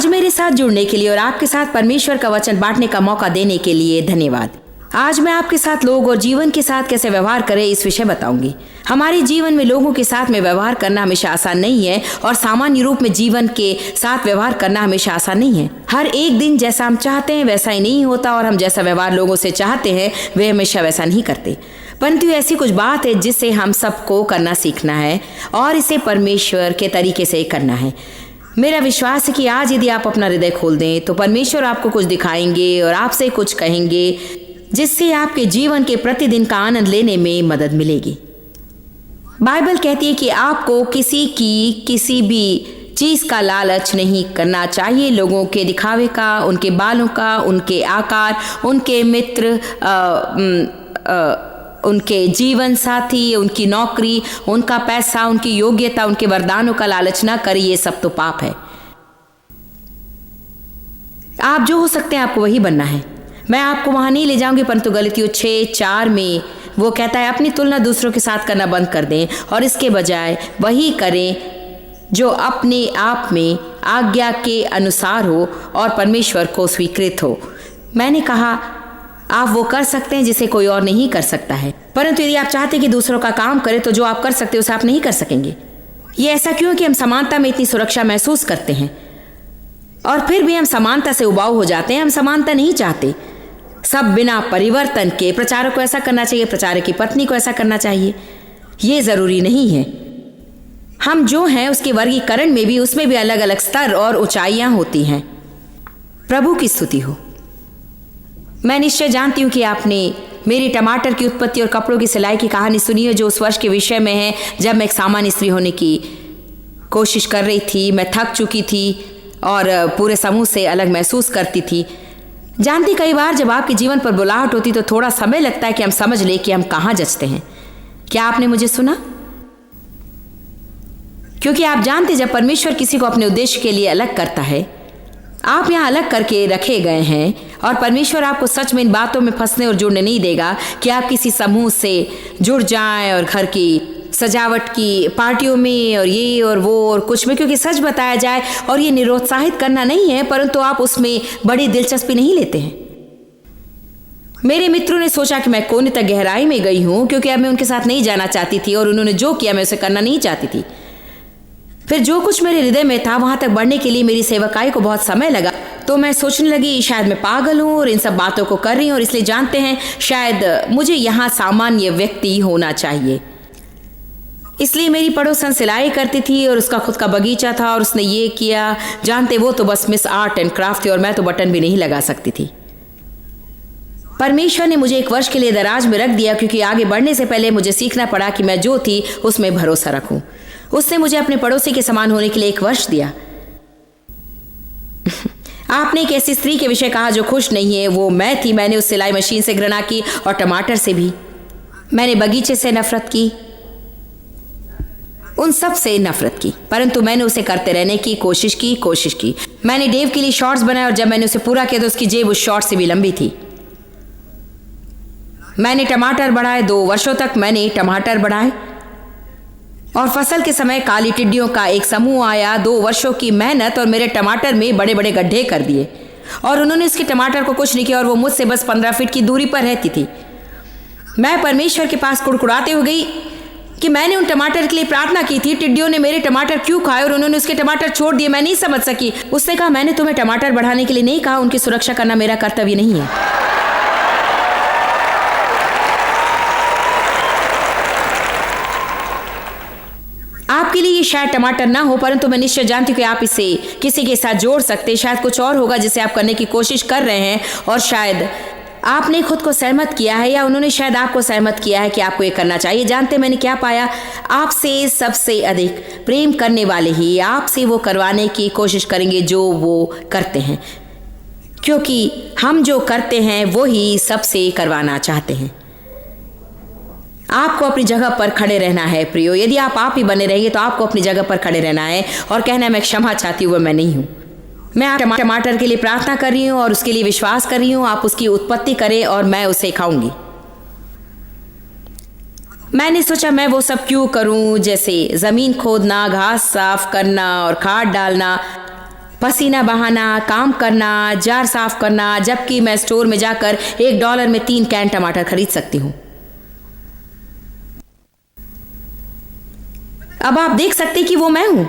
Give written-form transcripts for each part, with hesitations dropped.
आज मेरे साथ जुड़ने के लिए और आपके साथ परमेश्वर का वचन बांटने का मौका देने के लिए धन्यवाद। आज मैं आपके साथ लोग और जीवन के साथ कैसे व्यवहार करें इस विषय बताऊंगी। हमारे जीवन में लोगों के साथ में व्यवहार करना हमेशा आसान नहीं है और सामान्य रूप में जीवन के साथ व्यवहार करना हमेशा आसान नहीं है। हर एक दिन जैसा हम चाहते हैं वैसा ही नहीं होता और हम जैसा व्यवहार लोगों से चाहते हैं वे हमेशा वैसा नहीं करते। परंतु ऐसी कुछ बात है जिससे हम सबको करना सीखना है और इसे परमेश्वर के तरीके से करना है। मेरा विश्वास है कि आज यदि आप अपना हृदय खोल दें तो परमेश्वर आपको कुछ दिखाएंगे और आपसे कुछ कहेंगे जिससे आपके जीवन के प्रतिदिन का आनंद लेने में मदद मिलेगी। बाइबल कहती है कि आपको किसी भी चीज का लालच नहीं करना चाहिए। लोगों के दिखावे का, उनके बालों का, उनके आकार, उनके मित्र, उनके जीवन साथी, उनकी नौकरी, उनका पैसा, उनकी योग्यता, उनके वरदानों का लालच ना करिए। ये सब तो पाप है। आप जो हो सकते हैं आपको वही बनना है। मैं आपको वहां नहीं ले जाऊंगी, परंतु गलतियों 6:4 में वो कहता है अपनी तुलना दूसरों के साथ करना बंद कर दें और इसके बजाय वही करें जो अपने आप में आज्ञा के अनुसार हो और परमेश्वर को स्वीकृत हो। मैंने कहा आप वो कर सकते हैं जिसे कोई और नहीं कर सकता है, परंतु यदि आप चाहते हैं कि दूसरों का काम करें तो जो आप कर सकते हैं उसे आप नहीं कर सकेंगे। ये ऐसा क्यों कि हम समानता में इतनी सुरक्षा महसूस करते हैं और फिर भी हम समानता से उबाऊ हो जाते हैं। हम समानता नहीं चाहते। सब बिना परिवर्तन के प्रचारक को ऐसा करना चाहिए, प्रचारक की पत्नी को ऐसा करना चाहिए, ये जरूरी नहीं है। हम जो हैं उसके वर्गीकरण में भी, उसमें भी अलग अलग स्तर और ऊंचाइयां होती हैं। प्रभु की स्तुति हो। मैं निश्चय जानती हूं कि आपने मेरी टमाटर की उत्पत्ति और कपड़ों की सिलाई की कहानी सुनी है जो उस वर्ष के विषय में है जब मैं एक सामान्य स्त्री होने की कोशिश कर रही थी। मैं थक चुकी थी और पूरे समूह से अलग महसूस करती थी। जानती, कई बार जब आपके जीवन पर बुलाहट होती तो थोड़ा समय लगता है कि हम समझ ले कि हम कहाँ जचते हैं। क्या आपने मुझे सुना? क्योंकि आप जानते जब परमेश्वर किसी को अपने उद्देश्य के लिए अलग करता है, आप यहाँ अलग करके रखे गए हैं और परमेश्वर आपको सच में इन बातों में फंसने और जुड़ने नहीं देगा कि आप किसी समूह से जुड़ जाएं और घर की सजावट की पार्टियों में और ये और वो और कुछ में, क्योंकि सच बताया जाए और ये निरुत्साहित करना नहीं है, परंतु आप उसमें बड़ी दिलचस्पी नहीं लेते हैं। मेरे मित्रों ने सोचा कि मैं कोने तक गहराई में गई हूं क्योंकि अब मैं उनके साथ नहीं जाना चाहती थी और उन्होंने जो किया मैं उसे करना नहीं चाहती थी। फिर जो कुछ मेरे हृदय में था वहां तक बढ़ने के लिए मेरी सेवकाई को बहुत समय लगा। तो मैं सोचने लगी शायद मैं पागल हूं और इन सब बातों को कर रही हूं और इसलिए जानते हैं शायद मुझे यहाँ सामान्य व्यक्ति होना चाहिए। इसलिए मेरी पड़ोसन सिलाई करती थी और उसका खुद का बगीचा था और उसने ये किया। जानते, वो तो बस मिस आर्ट एंड क्राफ्ट थी और मैं तो बटन भी नहीं लगा सकती थी। परमेश्वर ने मुझे एक वर्ष के लिए दराज में रख दिया क्योंकि आगे बढ़ने से पहले मुझे सीखना पड़ा कि मैं जो थी उसमें भरोसा रखूं। उसने मुझे अपने पड़ोसी के समान होने के लिए एक वर्ष दिया। आपने एक ऐसी स्त्री के विषय कहा जो खुश नहीं है, वो मैं थी। मैंने उस सिलाई मशीन से घृणा की और टमाटर से भी। मैंने बगीचे से नफरत की, उन सब से नफरत की, परंतु मैंने उसे करते रहने की कोशिश की। मैंने डेव के लिए शॉर्ट्स बनाए और जब मैंने उसे पूरा किया तो उसकी जेब उस शॉर्ट से भी लंबी थी। मैंने टमाटर बढ़ाए, 2 वर्षों तक मैंने टमाटर बढ़ाए और फसल के समय काली टिड्डियों का एक समूह आया। 2 वर्षों की मेहनत और मेरे टमाटर में बड़े बड़े गड्ढे कर दिए और उन्होंने उसके टमाटर को कुछ नहीं किया और वो मुझसे बस 15 फीट की दूरी पर रहती थी। मैं परमेश्वर के पास कुड़कुड़ाते हुए गई कि मैंने उन टमाटर के लिए प्रार्थना की थी। टिड्डियों ने मेरे टमाटर क्यों खाए और उन्होंने उसके टमाटर छोड़ दिए, मैं नहीं समझ सकी। उसने कहा मैंने तुम्हें टमाटर बढ़ाने के लिए नहीं कहा, उनकी सुरक्षा करना मेरा कर्तव्य नहीं है। आपके लिए ये शायद टमाटर ना हो, परंतु मैं निश्चय जानती हूँ कि आप इसे किसी के साथ जोड़ सकते। शायद कुछ और होगा जिसे आप करने की कोशिश कर रहे हैं और शायद आपने खुद को सहमत किया है या उन्होंने शायद आपको सहमत किया है कि आपको ये करना चाहिए। जानते मैंने क्या पाया? आपसे सबसे अधिक प्रेम करने वाले ही आपसे वो करवाने की कोशिश करेंगे जो वो करते हैं, क्योंकि हम जो करते हैं वो ही सबसे करवाना चाहते हैं। आपको अपनी जगह पर खड़े रहना है प्रियो। यदि आप ही बने रहेंगे तो आपको अपनी जगह पर खड़े रहना है और कहना है मैं क्षमा चाहती हूँ, वो मैं नहीं हूँ। मैं टमाटर के लिए प्रार्थना कर रही हूँ और उसके लिए विश्वास कर रही हूँ। आप उसकी उत्पत्ति करें और मैं उसे खाऊंगी। मैंने सोचा मैं वो सब क्यों करूं, जैसे जमीन खोदना, घास साफ करना और खाद डालना, पसीना बहाना, काम करना, जार साफ करना, जबकि मैं स्टोर में जाकर $1 में 3 कैन टमाटर खरीद सकती हूँ। अब आप देख सकते कि वो मैं हूं।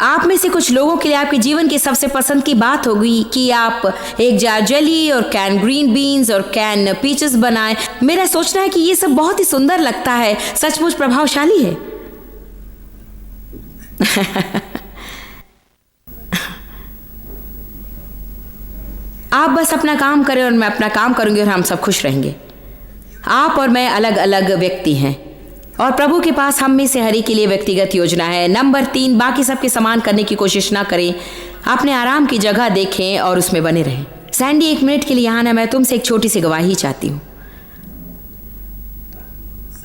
आप में से कुछ लोगों के लिए आपके जीवन की सबसे पसंद की बात होगी कि आप एक जार जेली और कैन ग्रीन बीन्स और कैन पीचेस बनाएं। मेरा सोचना है कि ये सब बहुत ही सुंदर लगता है, सचमुच प्रभावशाली है। आप बस अपना काम करें और मैं अपना काम करूंगी और हम सब खुश रहेंगे। आप और मैं अलग अलग व्यक्ति हैं और प्रभु के पास हम में से हर एक के लिए व्यक्तिगत योजना है। नंबर 3, बाकी सबके समान करने की कोशिश ना करें। अपने आराम की जगह देखें और उसमें बने रहें। सैंडी, 1 मिनट के लिए यहाँ ना, मैं तुमसे एक छोटी सी गवाही चाहती हूँ।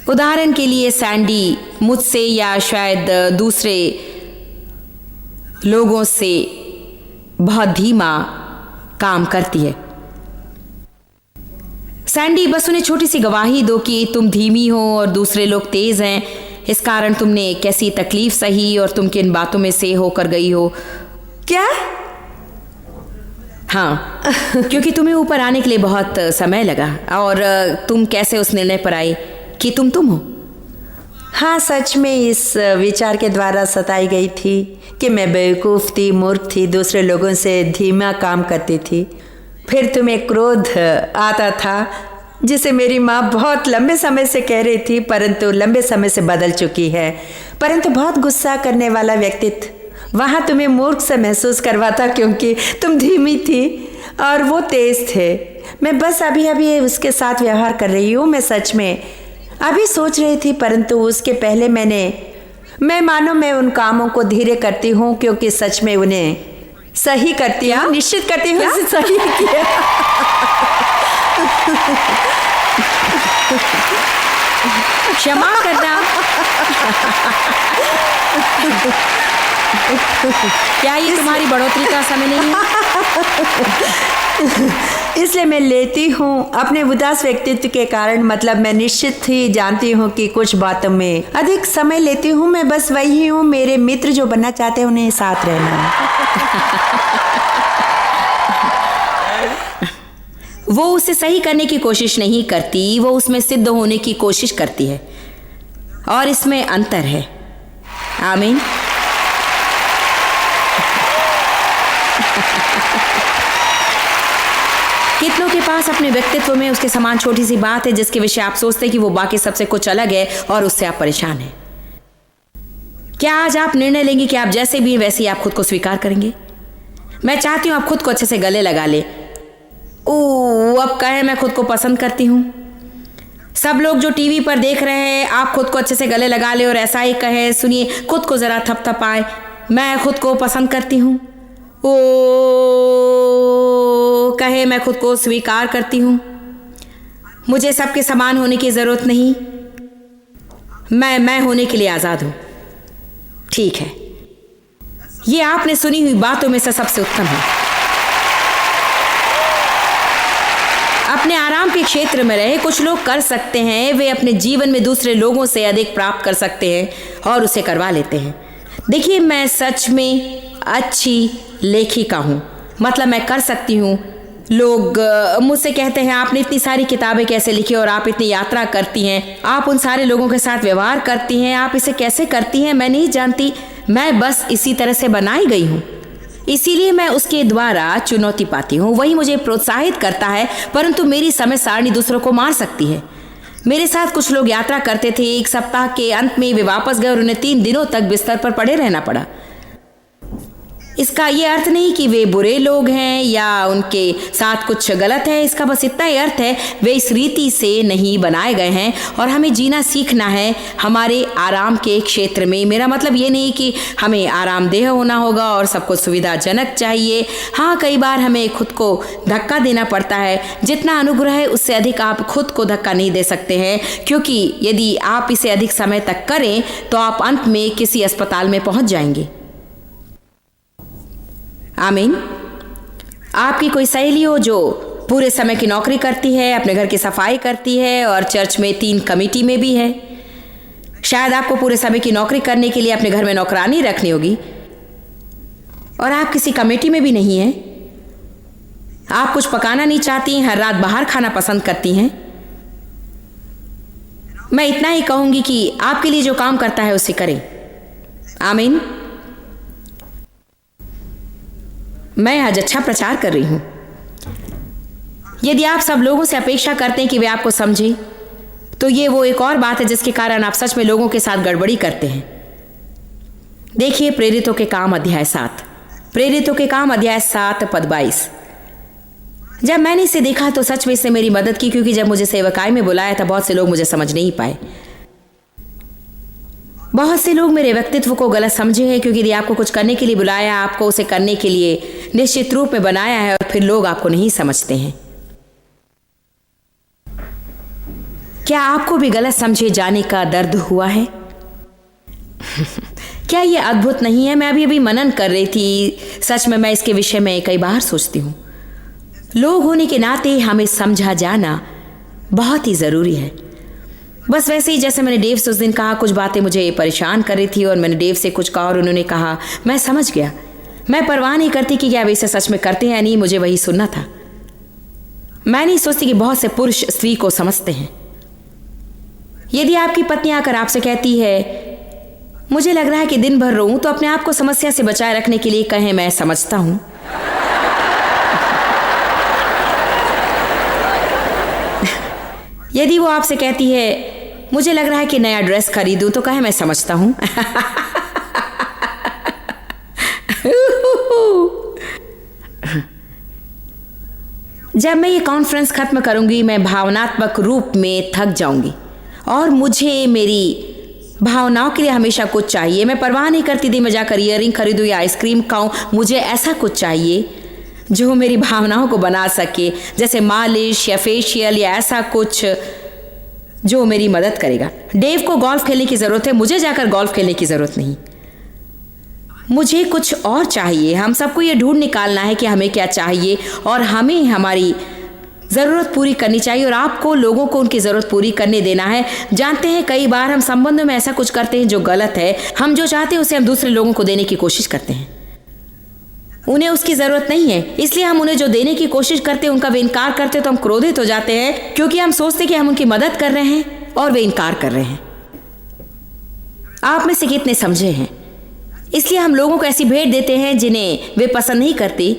उदाहरण के लिए सैंडी मुझसे या शायद दूसरे लोगों से बहुत धीमा काम करती है। सैंडी, बस उन्हें छोटी सी गवाही दो कि तुम धीमी हो और दूसरे लोग तेज हैं। इस कारण तुमने कैसी तकलीफ सही और तुम किन बातों में से होकर गई हो। क्या? हाँ, क्योंकि तुम्हें ऊपर आने के लिए बहुत समय लगा और तुम कैसे उस निर्णय पर आई कि तुम हो। हाँ, सच में इस विचार के द्वारा सताई गई थी कि मैं बेवकूफ़ थी, मूर्ख थी, दूसरे लोगों से धीमा काम करती थी। फिर तुम्हें क्रोध आता था जिसे मेरी माँ बहुत लंबे समय से कह रही थी, परंतु लंबे समय से बदल चुकी है। परंतु बहुत गुस्सा करने वाला व्यक्तित्व वहाँ तुम्हें मूर्ख से महसूस करवाता क्योंकि तुम धीमी थी और वो तेज थे। मैं बस अभी अभी उसके साथ व्यवहार कर रही हूँ। मैं सच में अभी सोच रही थी, परंतु उसके पहले मैं मानो मैं उन कामों को धीरे करती हूँ क्योंकि सच में उन्हें सही करती हूँ, निश्चित करती हूँ सही किया। क्षमा करना। क्या ये तुम्हारी बढ़ोतरी का समय नहीं है? इसलिए मैं लेती हूँ अपने उदास व्यक्तित्व के कारण। मतलब मैं निश्चित ही जानती हूँ कि कुछ बातों में अधिक समय लेती हूँ। मैं बस वही हूँ, मेरे मित्र जो बनना चाहते हैं उन्हें साथ रहना। वो उसे सही करने की कोशिश नहीं करती, वो उसमें सिद्ध होने की कोशिश करती है और इसमें अंतर है। आमीन। कितनों के पास अपने व्यक्तित्व में उसके समान छोटी सी बात है जिसके विषय आप सोचते हैं कि वो बाकी सबसे कुछ अलग है और उससे आप परेशान हैं। क्या आज आप निर्णय लेंगे कि आप जैसे भी हैं वैसे ही आप खुद को स्वीकार करेंगे? मैं चाहती हूं आप खुद को अच्छे से गले लगा ले। अब कहे मैं खुद को पसंद करती हूं। सब लोग जो टीवी पर देख रहे हैं, आप खुद को अच्छे से गले लगा ले और ऐसा ही कहे, सुनिए, खुद को जरा थपथपाए, मैं खुद को पसंद करती हूं। कहे मैं खुद को स्वीकार करती हूं, मुझे सबके समान होने की जरूरत नहीं, मैं होने के लिए आजाद हूं। ठीक है, ये आपने सुनी हुई बातों में से सबसे उत्तम है। अपने आराम के क्षेत्र में रहे। कुछ लोग कर सकते हैं, वे अपने जीवन में दूसरे लोगों से अधिक प्राप्त कर सकते हैं और उसे करवा लेते हैं। देखिए, मैं सच में अच्छी लेखिका हूँ, मतलब मैं कर सकती हूँ। लोग मुझसे कहते हैं आपने इतनी सारी किताबें कैसे लिखी और आप इतनी यात्रा करती हैं, आप उन सारे लोगों के साथ व्यवहार करती हैं, आप इसे कैसे करती हैं? मैं नहीं जानती, मैं बस इसी तरह से बनाई गई हूँ, इसीलिए मैं उसके द्वारा चुनौती पाती हूँ, वही मुझे प्रोत्साहित करता है। परंतु मेरी समय सारणी दूसरों को मार सकती है। मेरे साथ कुछ लोग यात्रा करते थे, एक सप्ताह के अंत में वे वापस गए और उन्हें 3 दिनों तक बिस्तर पर पड़े रहना पड़ा। इसका ये अर्थ नहीं कि वे बुरे लोग हैं या उनके साथ कुछ गलत है, इसका बस इतना ही अर्थ है वे इस रीति से नहीं बनाए गए हैं और हमें जीना सीखना है हमारे आराम के क्षेत्र में। मेरा मतलब ये नहीं कि हमें आरामदेह होना होगा और सब कुछ सुविधाजनक चाहिए। हाँ, कई बार हमें खुद को धक्का देना पड़ता है। जितना अनुग्रह है उससे अधिक आप खुद को धक्का नहीं दे सकते हैं, क्योंकि यदि आप इसे अधिक समय तक करें तो आप अंत में किसी अस्पताल में पहुंच जाएंगे। आमीन। आपकी कोई सहेली हो जो पूरे समय की नौकरी करती है, अपने घर की सफाई करती है और चर्च में 3 कमेटी में भी है। शायद आपको पूरे समय की नौकरी करने के लिए अपने घर में नौकरानी रखनी होगी। और आप किसी कमेटी में भी नहीं हैं। आप कुछ पकाना नहीं चाहती हैं, हर रात बाहर खाना पसंद करती हैं। मैं इतना ही कहूंगी कि आपके लिए जो काम करता है उसे करें। आमीन। मैं आज अच्छा प्रचार कर रही हूं। यदि आप सब लोगों से अपेक्षा करते हैं कि वे आपको समझें, तो ये वो एक और बात है जिसके कारण आप सच में लोगों के साथ गड़बड़ी करते हैं। देखिए प्रेरितों के काम अध्याय 7, प्रेरितों के काम अध्याय 7 पद 22। जब मैंने इसे देखा तो सच में इसने मेरी मदद की, क्योंकि जब मुझे सेवकाई में बुलाया था बहुत से लोग मुझे समझ नहीं पाए। बहुत से लोग मेरे व्यक्तित्व को गलत समझे हैं, क्योंकि यदि आपको कुछ करने के लिए बुलाया, आपको उसे करने के लिए निश्चित रूप में बनाया है, और फिर लोग आपको नहीं समझते हैं। क्या आपको भी गलत समझे जाने का दर्द हुआ है? क्या यह अद्भुत नहीं है? मैं अभी मनन कर रही थी। सच में मैं इसके विषय में कई बार सोचती हूँ। लोग होने के नाते हमें समझा जाना बहुत ही ज़रूरी है। बस वैसे ही जैसे मैंने डेव से उस दिन कहा, कुछ बातें मुझे परेशान कर रही थी और मैंने डेव से कुछ कहा और उन्होंने कहा, मैं समझ गया। मैं परवाह नहीं करती कि क्या वे इसे सच में करते हैं या नहीं, मुझे वही सुनना था। मैं नहीं सोचती कि बहुत से पुरुष स्त्री को समझते हैं। यदि आपकी पत्नी आकर आपसे कहती है, मुझे लग रहा है कि दिन भर रोऊं, तो अपने आप को समस्या से बचाए रखने के लिए कहें, मैं समझता हूं। यदि वो आपसे कहती है, मुझे लग रहा है कि नया ड्रेस खरीदूं, तो कहें, मैं समझता हूं। जब मैं ये कॉन्फ्रेंस खत्म करूंगी, मैं भावनात्मक रूप में थक जाऊंगी और मुझे मेरी भावनाओं के लिए हमेशा कुछ चाहिए। मैं परवाह नहीं करती थी मैं जाकर ईयरिंग खरीदूं या आइसक्रीम खाऊं, मुझे ऐसा कुछ चाहिए जो मेरी भावनाओं को बना सके, जैसे मालिश या फेशियल या ऐसा कुछ जो मेरी मदद करेगा। डेव को गोल्फ खेलने की ज़रूरत है, मुझे जाकर गोल्फ खेलने की ज़रूरत नहीं। मुझे कुछ और चाहिए। हम सबको ये ढूंढ निकालना है कि हमें क्या चाहिए और हमें हमारी ज़रूरत पूरी करनी चाहिए और आपको लोगों को उनकी ज़रूरत पूरी करने देना है। जानते हैं कई बार हम संबंधों में ऐसा कुछ करते हैं जो गलत है। हम जो चाहते हैं उसे हम दूसरे लोगों को देने की कोशिश करते हैं। उन्हें उसकी ज़रूरत नहीं है, इसलिए हम उन्हें जो देने की कोशिश करते हैं उनका वे इनकार करते हैं, तो हम क्रोधित हो जाते हैं, क्योंकि हम सोचते हैं कि हम उनकी मदद कर रहे हैं और वे इनकार कर रहे हैं। आप में से कितने समझे हैं? इसलिए हम लोगों को ऐसी भेंट देते हैं जिन्हें वे पसंद नहीं करते,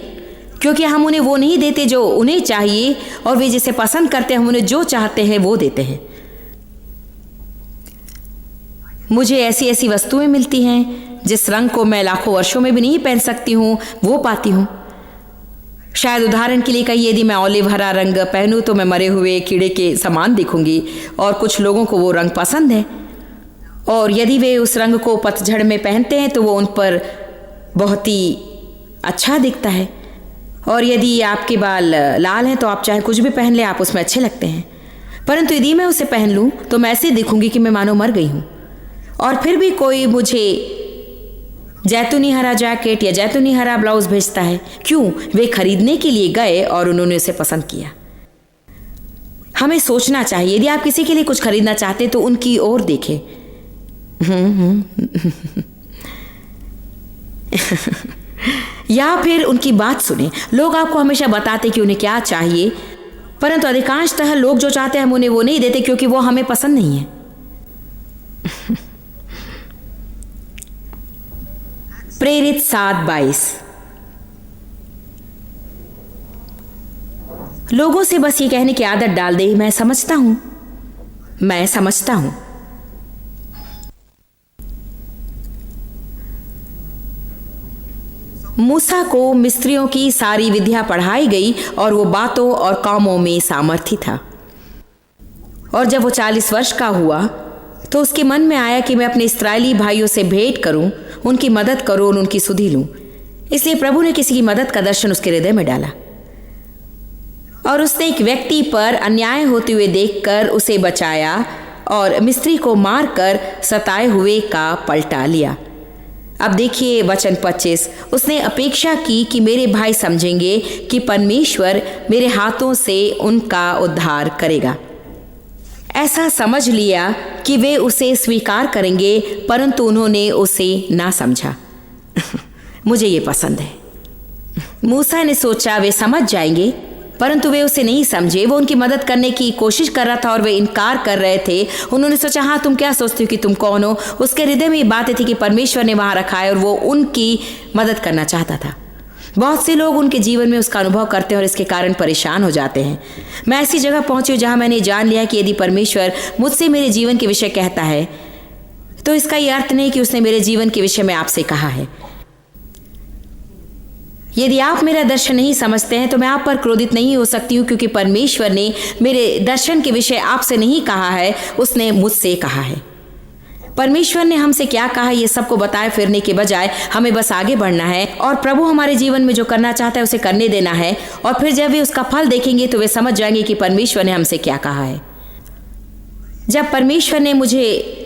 क्योंकि हम उन्हें वो नहीं देते जो उन्हें चाहिए, और वे जिसे पसंद करते हैं हम उन्हें जो चाहते हैं वो देते हैं। मुझे ऐसी ऐसी वस्तुएं मिलती हैं जिस रंग को मैं लाखों वर्षों में भी नहीं पहन सकती हूँ, वो पाती हूँ। शायद उदाहरण के लिए कहिए, यदि मैं ऑलिव हरा रंग पहनूं तो मैं मरे हुए कीड़े के समान दिखूंगी, और कुछ लोगों को वो रंग पसंद है, और यदि वे उस रंग को पतझड़ में पहनते हैं तो वो उन पर बहुत ही अच्छा दिखता है। और यदि आपके बाल लाल हैं तो आप चाहे कुछ भी पहन लें, आप उसमें अच्छे लगते हैं। परंतु यदि मैं उसे पहन लूं तो मैं ऐसे दिखूंगी कि मैं मानो मर गई हूं। और फिर भी कोई मुझे जैतूनी हरा जैकेट या जैतूनी हरा ब्लाउज भेजता है। क्यों? वे खरीदने के लिए गए और उन्होंने उसे पसंद किया। हमें सोचना चाहिए, यदि आप किसी के लिए कुछ खरीदना चाहते तो उनकी ओर देखें। या फिर उनकी बात सुने। लोग आपको हमेशा बताते कि उन्हें क्या चाहिए, परंतु अधिकांशतः लोग जो चाहते हैं हम उन्हें वो नहीं देते, क्योंकि वो हमें पसंद नहीं है। प्रेरित 7:22। लोगों से बस ये कहने की आदत डाल दे, मैं समझता हूं, मैं समझता हूं। मूसा को मिस्रियों की सारी विद्या पढ़ाई गई और वो बातों और कामों में सामर्थी था। और जब वो 40 वर्ष का हुआ तो उसके मन में आया कि मैं अपने इस्राएली भाइयों से भेंट करूं, उनकी मदद करूं और उनकी सुधि लूं। इसलिए प्रभु ने किसी की मदद का दर्शन उसके हृदय में डाला और उसने एक व्यक्ति पर अन्याय होते हुए देखकर उसे बचाया और मिस्री को मारकर सताए हुए का पलटा लिया। अब देखिए वचन 25। उसने अपेक्षा की कि मेरे भाई समझेंगे कि परमेश्वर मेरे हाथों से उनका उद्धार करेगा। ऐसा समझ लिया कि वे उसे स्वीकार करेंगे, परंतु उन्होंने उसे ना समझा। मुझे ये पसंद है। मूसा ने सोचा वे समझ जाएंगे, परंतु वे उसे नहीं समझे। वो उनकी मदद करने की कोशिश कर रहा था और वे इनकार कर रहे थे। उन्होंने सोचा, हाँ तुम क्या सोचती हो कि तुम कौन हो। उसके हृदय में ये बातें थी कि परमेश्वर ने वहां रखा है और वो उनकी मदद करना चाहता था। बहुत से लोग उनके जीवन में उसका अनुभव करते हैं और इसके कारण परेशान हो जाते हैं। मैं ऐसी जगह पहुंची जहां मैंने जान लिया कि यदि परमेश्वर मुझसे मेरे जीवन के विषय कहता है तो इसका यह अर्थ नहीं कि उसने मेरे जीवन के विषय में आपसे कहा है। यदि आप मेरा दर्शन नहीं समझते हैं तो मैं आप पर क्रोधित नहीं हो सकती हूँ, क्योंकि परमेश्वर ने मेरे दर्शन के विषय आपसे नहीं कहा है, उसने मुझसे कहा है। परमेश्वर ने हमसे क्या कहा ये सबको बताए फिरने के बजाय हमें बस आगे बढ़ना है और प्रभु हमारे जीवन में जो करना चाहता है उसे करने देना है। और फिर जब वे उसका फल देखेंगे तो वे समझ जाएंगे कि परमेश्वर ने हमसे क्या कहा है। जब परमेश्वर ने मुझे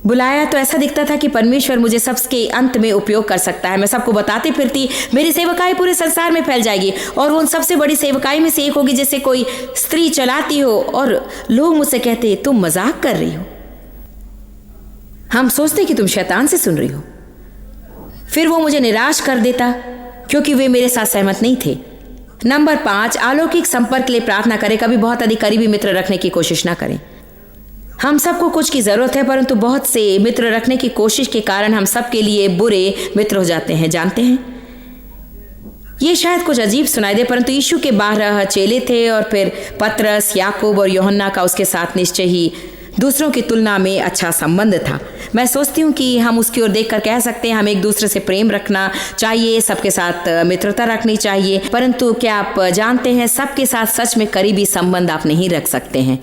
बुलाया तो ऐसा दिखता था कि परमेश्वर मुझे सबके अंत में उपयोग कर सकता है। मैं सबको बताती फिरती, मेरी सेवकाई पूरे संसार में फैल जाएगी और वो उन सबसे बड़ी सेवकाई में से एक होगी जैसे कोई स्त्री चलाती हो और लोग मुझसे कहते तुम मजाक कर रही हो। हम सोचते कि तुम शैतान से सुन रही हो। फिर वो मुझे निराश कर देता क्योंकि वे मेरे साथ सहमत नहीं थे। नंबर 5, अलौकिक संपर्क के लिए प्रार्थना करें। कभी बहुत अधिक करीबी मित्र रखने की कोशिश ना करें। हम सबको कुछ की जरूरत है, परंतु बहुत से मित्र रखने की कोशिश के कारण हम सबके लिए बुरे मित्र हो जाते हैं। जानते हैं, ये शायद कुछ अजीब सुनाई दे, परंतु यीशु के 12 चेले थे और फिर पतरस, याकूब और यूहन्ना का उसके साथ निश्चय ही दूसरों की तुलना में अच्छा संबंध था। मैं सोचती हूँ कि हम उसकी ओर देखकर कह सकते हैं हमें एक दूसरे से प्रेम रखना चाहिए, सबके साथ मित्रता रखनी चाहिए, परंतु क्या आप जानते हैं सबके साथ सच में करीबी संबंध आप नहीं रख सकते हैं।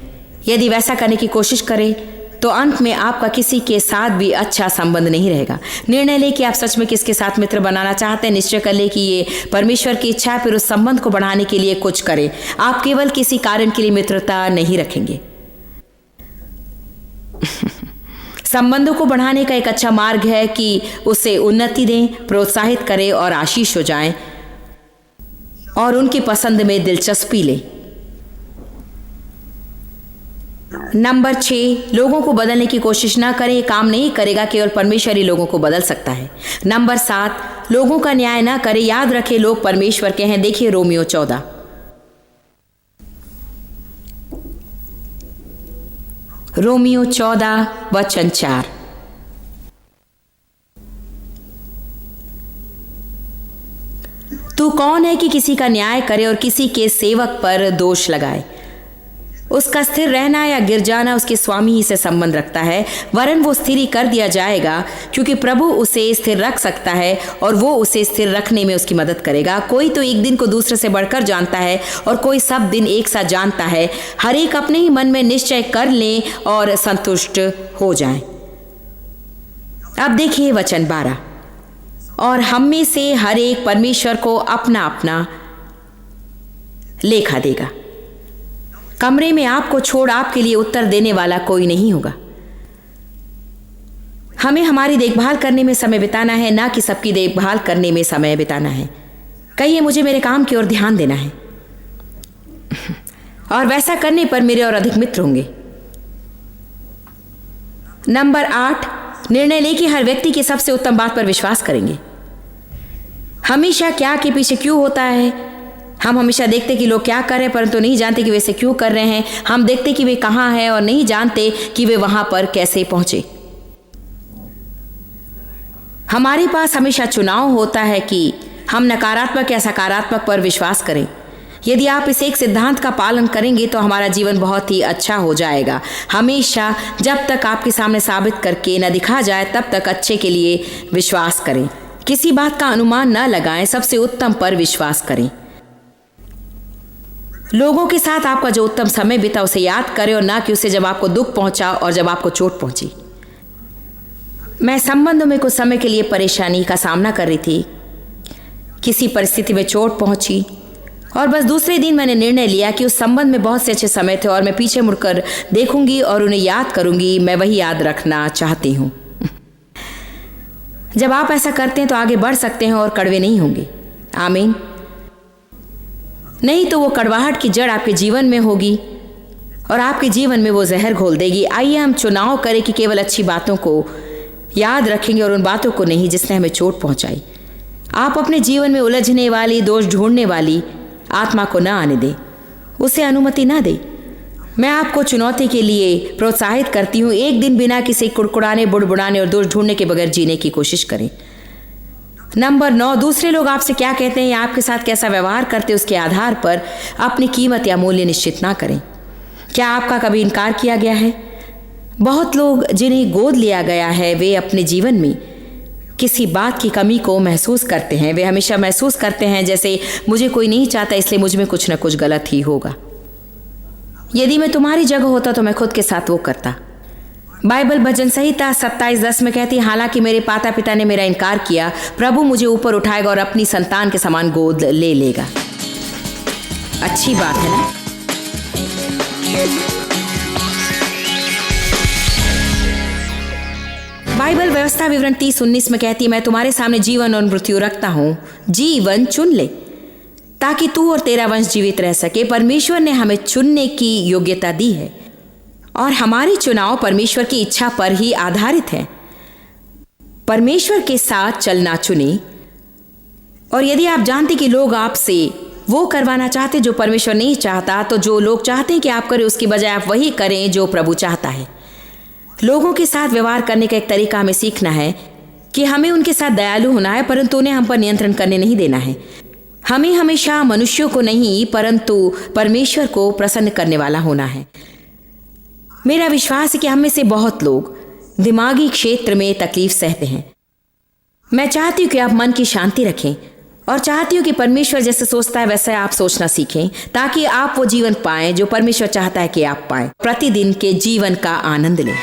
यदि वैसा करने की कोशिश करें तो अंत में आपका किसी के साथ भी अच्छा संबंध नहीं रहेगा। निर्णय लें कि आप सच में किसके साथ मित्र बनाना चाहते हैं। निश्चय कर लें कि ये परमेश्वर की इच्छा है, फिर उस संबंध को बढ़ाने के लिए कुछ करें। आप केवल किसी कारण के लिए मित्रता नहीं रखेंगे। संबंधों को बढ़ाने का एक अच्छा मार्ग है कि उसे उन्नति दें, प्रोत्साहित करें और आशीष हो जाएं और उनकी पसंद में दिलचस्पी लें। नंबर 6, लोगों को बदलने की कोशिश ना करें, ये काम नहीं करेगा, केवल परमेश्वर ही लोगों को बदल सकता है। नंबर 7, लोगों का न्याय ना करें, याद रखें लोग परमेश्वर के हैं। देखिए रोमियो 14। रोमियो 14 वचन 4। तू कौन है कि किसी का न्याय करे और किसी के सेवक पर दोष लगाए। उसका स्थिर रहना या गिर जाना उसके स्वामी ही से संबंध रखता है, वरन वो स्थिर ही कर दिया जाएगा, क्योंकि प्रभु उसे स्थिर रख सकता है और वो उसे स्थिर रखने में उसकी मदद करेगा। कोई तो एक दिन को दूसरे से बढ़कर जानता है और कोई सब दिन एक साथ जानता है। हर एक अपने ही मन में निश्चय कर लें और संतुष्ट हो जाएं। अब देखिए वचन 12, और हम में से हर एक परमेश्वर को अपना अपना लेखा देगा। कमरे में आपको छोड़ आपके लिए उत्तर देने वाला कोई नहीं होगा। हमें हमारी देखभाल करने में समय बिताना है, ना कि सबकी देखभाल करने में समय बिताना है। कहिए मुझे मेरे काम की ओर ध्यान देना है और वैसा करने पर मेरे और अधिक मित्र होंगे। नंबर 8, निर्णय ले कि हर व्यक्ति की सबसे उत्तम बात पर विश्वास करेंगे। हमेशा क्या के पीछे क्यों होता है। हम हमेशा देखते कि लोग क्या कर रहे हैं, परंतु नहीं जानते कि वे इसे क्यों कर रहे हैं। हम देखते कि वे कहाँ हैं और नहीं जानते कि वे वहां पर कैसे पहुंचे। हमारे पास हमेशा चुनाव होता है कि हम नकारात्मक या सकारात्मक पर विश्वास करें। यदि आप इस एक सिद्धांत का पालन करेंगे तो हमारा जीवन बहुत ही अच्छा हो जाएगा। हमेशा जब तक आपके सामने साबित करके न दिखा जाए तब तक अच्छे के लिए विश्वास करें। किसी बात का अनुमान न लगाएं, सबसे उत्तम पर विश्वास करें। लोगों के साथ आपका जो उत्तम समय बीता उसे याद करें और ना कि उसे जब आपको दुख पहुंचा और जब आपको चोट पहुंची। मैं संबंधों में कुछ समय के लिए परेशानी का सामना कर रही थी। किसी परिस्थिति में चोट पहुंची और बस दूसरे दिन मैंने निर्णय लिया कि उस संबंध में बहुत से अच्छे समय थे और मैं पीछे मुड़कर देखूंगी और उन्हें याद करूंगी। मैं वही याद रखना चाहती हूँ। जब आप ऐसा करते हैं तो आगे बढ़ सकते हैं और कड़वे नहीं होंगे। आमीन। नहीं तो वो कड़वाहट की जड़ आपके जीवन में होगी और आपके जीवन में वो जहर घोल देगी। आइए हम चुनाव करें कि केवल अच्छी बातों को याद रखेंगे और उन बातों को नहीं जिसने हमें चोट पहुंचाई। आप अपने जीवन में उलझने वाली, दोष ढूंढने वाली आत्मा को न आने दें, उसे अनुमति न दें। मैं आपको चुनौती के लिए प्रोत्साहित करती हूँ, एक दिन बिना किसी कुड़कुड़ाने, बुड़बुड़ाने और दोष ढूंढने के बगैर जीने की कोशिश करें। नंबर 9, दूसरे लोग आपसे क्या कहते हैं या आपके साथ कैसा व्यवहार करते हैं उसके आधार पर अपनी कीमत या मूल्य निश्चित ना करें। क्या आपका कभी इनकार किया गया है? बहुत लोग जिन्हें गोद लिया गया है वे अपने जीवन में किसी बात की कमी को महसूस करते हैं। वे हमेशा महसूस करते हैं जैसे मुझे कोई नहीं चाहता, इसलिए मुझ में कुछ न कुछ गलत ही होगा। यदि मैं तुम्हारी जगह होता तो मैं खुद के साथ वो करता। बाइबल भजन संहिता 27:10 में कहती है, हालांकि मेरे माता पिता ने मेरा इनकार किया, प्रभु मुझे ऊपर उठाएगा और अपनी संतान के समान गोद ले लेगा। अच्छी बात है ना? बाइबल व्यवस्था विवरण 30:19 में कहती है, मैं तुम्हारे सामने जीवन और मृत्यु रखता हूं, जीवन चुन ले ताकि तू और तेरा वंश जीवित रह सके। परमेश्वर ने हमें चुनने की योग्यता दी है और हमारी चुनाव परमेश्वर की इच्छा पर ही आधारित है। परमेश्वर के साथ चलना चुने। और यदि आप जानते कि लोग आपसे वो करवाना चाहते जो परमेश्वर नहीं चाहता, तो जो लोग चाहते हैं कि आप करें उसकी बजाय आप वही करें जो प्रभु चाहता है। लोगों के साथ व्यवहार करने का एक तरीका हमें सीखना है कि हमें उनके साथ दयालु होना है, परंतु उन्हें हम पर नियंत्रण करने नहीं देना है। हमें हमेशा मनुष्यों को नहीं परंतु परमेश्वर को प्रसन्न करने वाला होना है। मेरा विश्वास है कि हम में से बहुत लोग दिमागी क्षेत्र में तकलीफ सहते हैं। मैं चाहती हूँ कि आप मन की शांति रखें और चाहती हूँ कि परमेश्वर जैसे सोचता है वैसे आप सोचना सीखें, ताकि आप वो जीवन पाएं जो परमेश्वर चाहता है कि आप पाएं। प्रतिदिन के जीवन का आनंद लें।